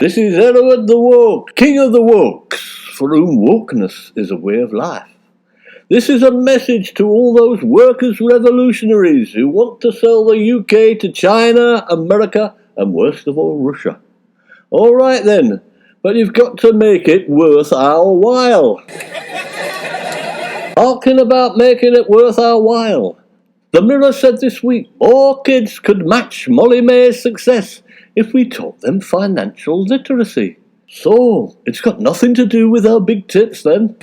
This is Hereward the Woke, king of the wokes, for whom wokeness is a way of life. This is a message to all those workers' revolutionaries who want to sell the UK to China, America, and worst of all, Russia. All right then, but you've got to make it worth our while. Talking about making it worth our while. The Mirror said this week, all kids could match Molly May's success if we taught them financial literacy. So, it's got nothing to do with her big tits then.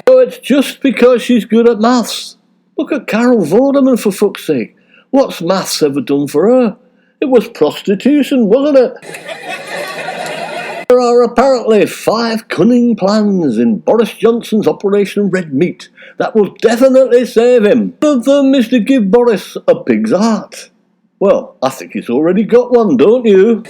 So it's just because she's good at maths. Look at Carol Vorderman, for fuck's sake. What's maths ever done for her? It was prostitution, wasn't it? There are apparently 5 cunning plans in Boris Johnson's Operation Red Meat that will definitely save him. One of them is to give Boris a pig's heart. Well, I think he's already got one, don't you?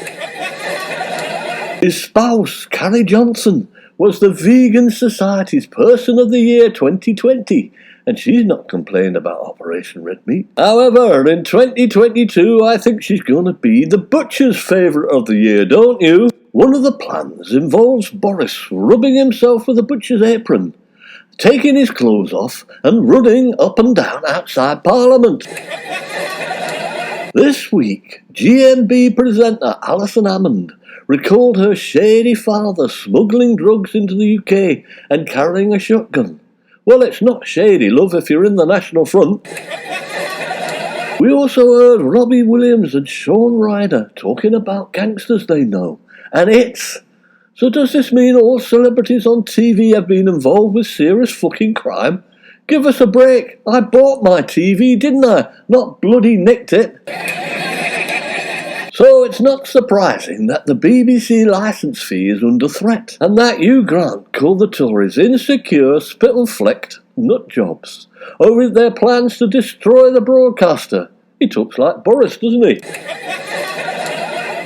His spouse, Carrie Johnson, was the Vegan Society's Person of the Year 2020, and she's not complaining about Operation Red Meat. However, in 2022, I think she's going to be the butcher's favourite of the year, don't you? One of the plans involves Boris rubbing himself with a butcher's apron, taking his clothes off and running up and down outside Parliament. This week, GMB presenter Alison Hammond recalled her shady father smuggling drugs into the UK and carrying a shotgun. Well, it's not shady, love, if you're in the National Front. We also heard Robbie Williams and Shaun Ryder talking about gangsters they know and hits. So does this mean all celebrities on TV have been involved with serious fucking crime? Give us a break. I bought my TV, didn't I? Not bloody nicked it. So it's not surprising that the BBC licence fee is under threat, and that Hugh Grant called the Tories insecure, spittle-flecked nutjobs over their plans to destroy the broadcaster. He talks like Boris, doesn't he?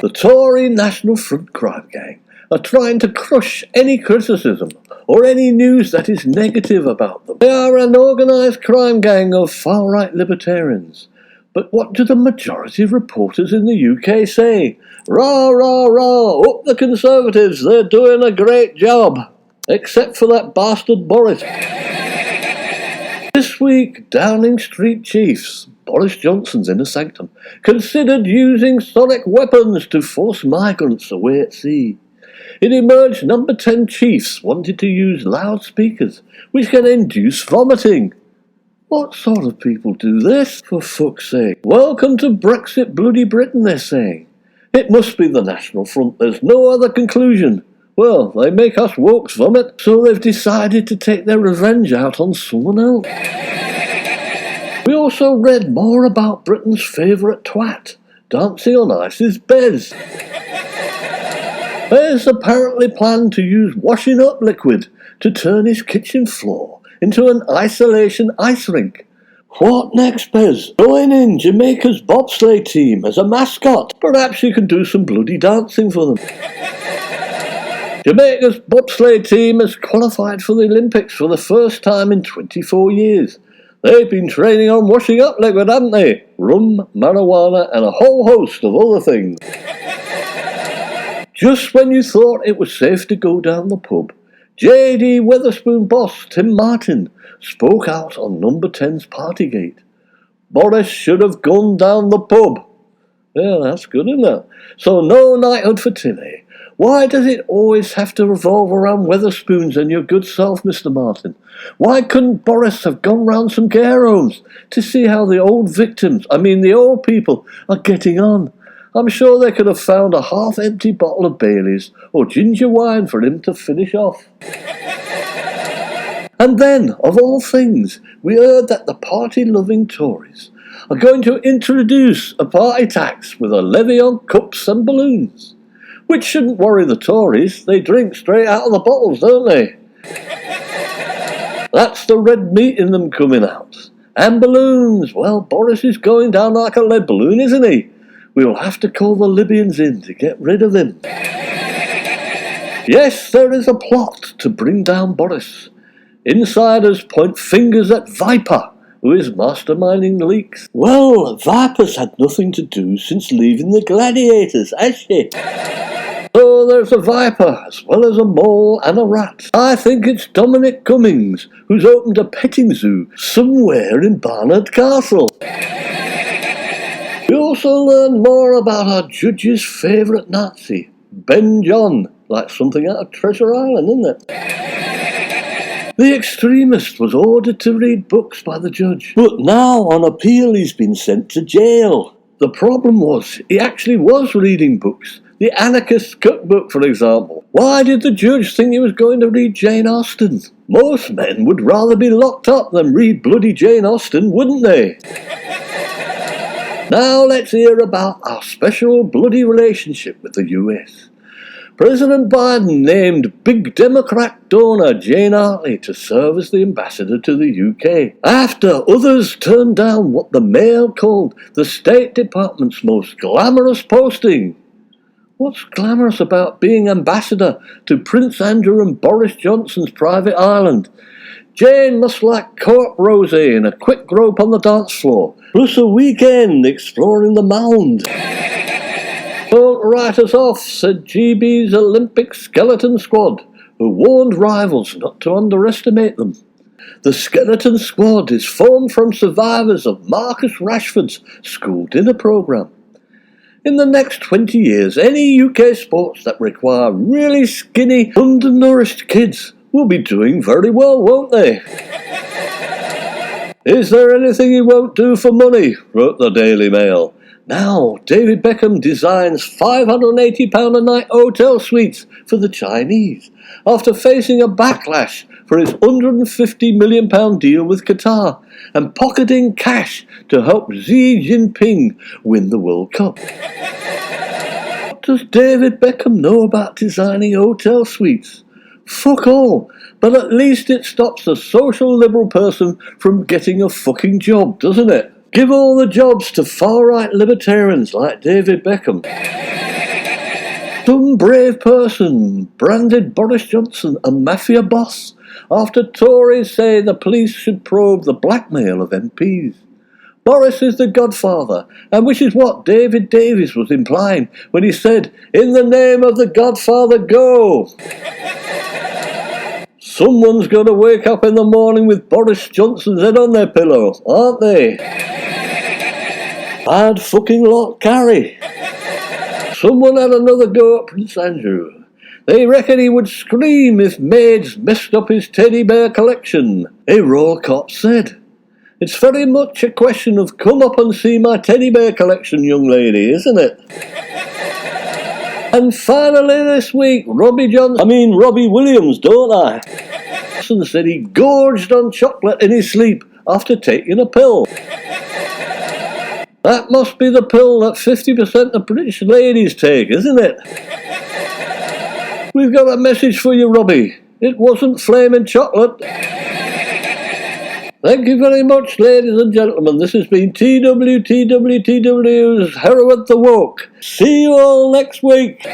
The Tory National Front crime gang are trying to crush any criticism or any news that is negative about them. They are an organised crime gang of far-right libertarians. But what do the majority of reporters in the UK say? Rah, rah, rah, up the Conservatives, they're doing a great job. Except for that bastard Boris. This week, Downing Street chiefs, Boris Johnson's inner sanctum, considered using sonic weapons to force migrants away at sea. It emerged number 10 chiefs wanted to use loudspeakers, which can induce vomiting. What sort of people do this, for fuck's sake? Welcome to Brexit bloody Britain, they're saying. It must be the National Front, there's no other conclusion. Well, they make us wokes vomit, so they've decided to take their revenge out on someone else. We also read more about Britain's favourite twat, dancing on ice's Bez. Bez apparently planned to use washing up liquid to turn his kitchen floor into an isolation ice rink. What next, Bez? Join in Jamaica's bobsleigh team as a mascot. Perhaps you can do some bloody dancing for them. Jamaica's bobsleigh team has qualified for the Olympics for the first time in 24 years. They've been training on washing up liquid, haven't they? Rum, marijuana, and a whole host of other things. Just when you thought it was safe to go down the pub, JD Wetherspoon boss Tim Martin spoke out on number 10's Partygate. Boris should have gone down the pub. Yeah, that's good, isn't it? So no knighthood for Timmy. Why does it always have to revolve around Wetherspoons and your good self, Mr. Martin? Why couldn't Boris have gone round some care homes to see how the old people are getting on? I'm sure they could have found a half-empty bottle of Baileys or ginger wine for him to finish off. And then, of all things, we heard that the party-loving Tories are going to introduce a party tax with a levy on cups and balloons. Which shouldn't worry the Tories, they drink straight out of the bottles, don't they? That's the red meat in them coming out. And balloons, well, Boris is going down like a lead balloon, isn't he? We'll have to call the Libyans in to get rid of him. Yes, there is a plot to bring down Boris. Insiders point fingers at Viper who is masterminding the leaks. Well, Viper's had nothing to do since leaving the Gladiators, has she? So there's a viper, as well as a mole and a rat. I think it's Dominic Cummings, who's opened a petting zoo somewhere in Barnard Castle. We also learn more about our judge's favourite Nazi, Ben John, like something out of Treasure Island, isn't it? The extremist was ordered to read books by the judge, but now on appeal he's been sent to jail. The problem was, he actually was reading books. The anarchist cookbook, for example. Why did the judge think he was going to read Jane Austen? Most men would rather be locked up than read bloody Jane Austen, wouldn't they? Now let's hear about our special bloody relationship with the US. President Biden named big Democrat donor Jane Hartley to serve as the ambassador to the UK, after others turned down what the Mail called the State Department's most glamorous posting. What's glamorous about being ambassador to Prince Andrew and Boris Johnson's private island? Jane must like court rosé and a quick grope on the dance floor, plus a weekend exploring the mound. Don't write us off, said GB's Olympic skeleton squad, who warned rivals not to underestimate them. The skeleton squad is formed from survivors of Marcus Rashford's school dinner programme. In the next 20 years, any UK sports that require really skinny, undernourished kids will be doing very well, won't they? Is there anything he won't do for money? Wrote the Daily Mail. Now, David Beckham designs £580 a night hotel suites for the Chinese after facing a backlash for his £150 million deal with Qatar and pocketing cash to help Xi Jinping win the World Cup. What does David Beckham know about designing hotel suites? Fuck all, but at least it stops a social liberal person from getting a fucking job, doesn't it? Give all the jobs to far-right libertarians like David Beckham. Some brave person branded Boris Johnson a mafia boss after Tories say the police should probe the blackmail of MPs. Boris is the godfather, and which is what David Davies was implying when he said, "In the name of the Godfather, go!" Someone's going to wake up in the morning with Boris Johnson's head on their pillow, aren't they? Bad fucking lot, Carrie. Someone had another go at Prince Andrew. They reckon he would scream if maids messed up his teddy bear collection. A raw cop said, "It's very much a question of come up and see my teddy bear collection, young lady, isn't it?" And finally this week, Robbie Williams, don't I? Said he gorged on chocolate in his sleep after taking a pill. That must be the pill that 50% of British ladies take, isn't it? We've got a message for you, Robbie. It wasn't flaming chocolate. Thank you very much, ladies and gentlemen. This has been TWTW's Hereward the Woke. See you all next week.